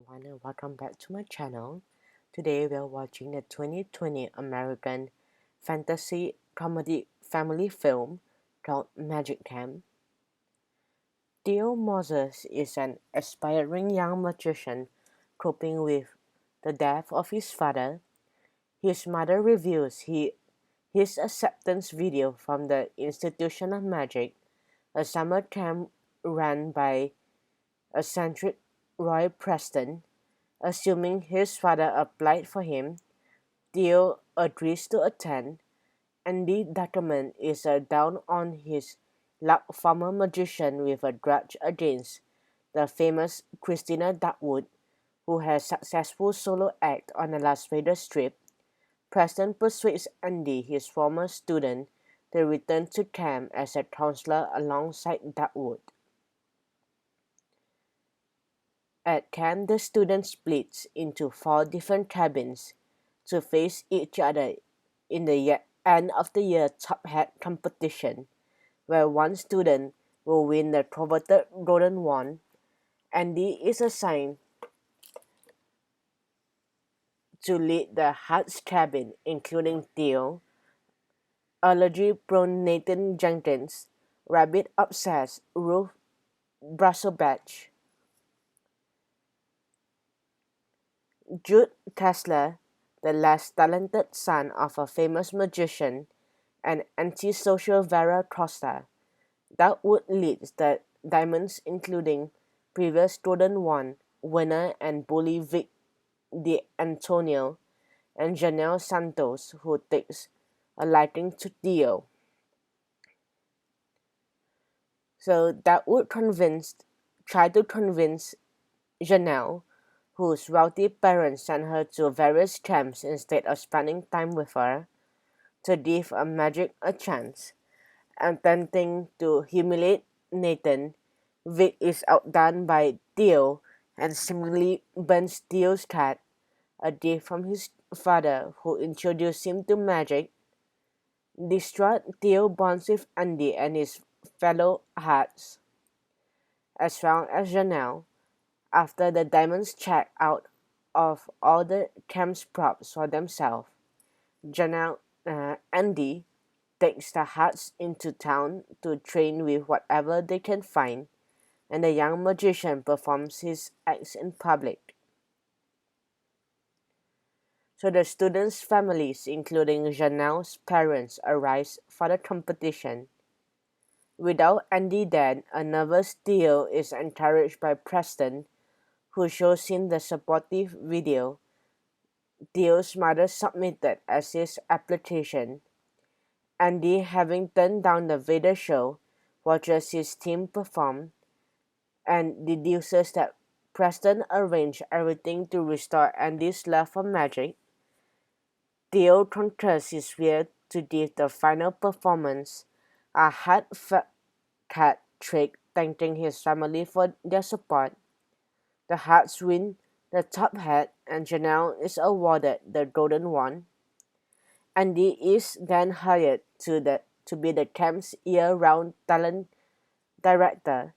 everyone and welcome back to my channel. Today we are watching the 2020 American fantasy comedy family film called Magic Camp. Theo Moses is an aspiring young magician coping with the death of his father. His mother reviews his acceptance video from the Institution of Magic, a summer camp run by eccentric Roy Preston. Assuming his father applied for him, Theo agrees to attend. Andy Duckerman is down on his luck former magician with a grudge against the famous Christina Duckwood, who has successful solo act on a Las Vegas strip. Preston persuades Andy, his former student, to return to camp as a counselor alongside Duckwood. At camp, the students split into 4 different cabins to face each other in the end-of-the-year top hat competition, where one student will win the coveted golden wand. Andy is assigned to lead the Hut's cabin, including Theo, allergy-prone Nathan Jenkins, rabbit-obsessed Ruth Brassobach, Jude Kessler, the less talented son of a famous magician, and antisocial Vera Costa. Duckwood leads the Diamonds, including previous Golden Wand winner and bully Vic D'Antonio, and Janelle Santos, who takes a liking to Theo. So Duckwood tried to convince Janelle, whose wealthy parents sent her to various camps instead of spending time with her, to give a magic a chance. Attempting to humiliate Nathan, Vic is outdone by Theo and seemingly burns Theo's cat, a gift from his father who introduced him to magic. Distraught, Theo bonds with Andy and his fellow Huts, as well as Janelle. After the Diamonds check out of all the camp's props for themselves, Andy takes the Huts into town to train with whatever they can find, and the young magician performs his acts in public. So the students' families, including Janelle's parents, arrive for the competition. Without Andy there, a nervous Theo is encouraged by Preston, who shows him the supportive video Theo's mother submitted as his application. Andy, having turned down the Vader show, watches his team perform and deduces that Preston arranged everything to restore Andy's love for magic. Theo concurs his will to give the final performance a cat trick, thanking his family for their support. The Huts win the top hat and Janelle is awarded the golden wand. Andy is then hired to be the camp's year-round talent director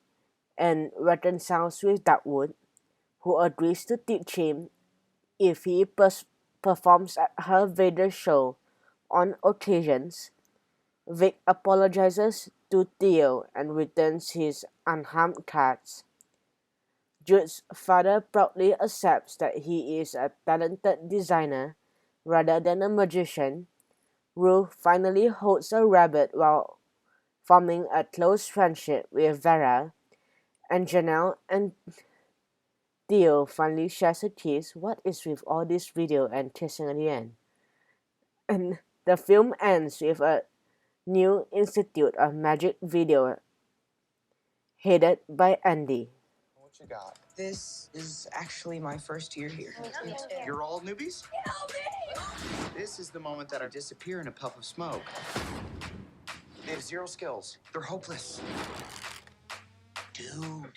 and reconciles with Duckwood, who agrees to teach him if he performs at her Vader show on occasions. Vic apologizes to Theo and returns his unharmed cats. Jude's father proudly accepts that he is a talented designer rather than a magician. Ruth finally holds a rabbit while forming a close friendship with Vera, and Janelle and Theo finally shares a kiss. What is with all this video and kissing at the end? And the film ends with a new Institute of Magic video headed by Andy. What you got? This is actually my first year here. You're all newbies? This is the moment that I disappear in a puff of smoke. They have 0 skills. They're hopeless. Dude.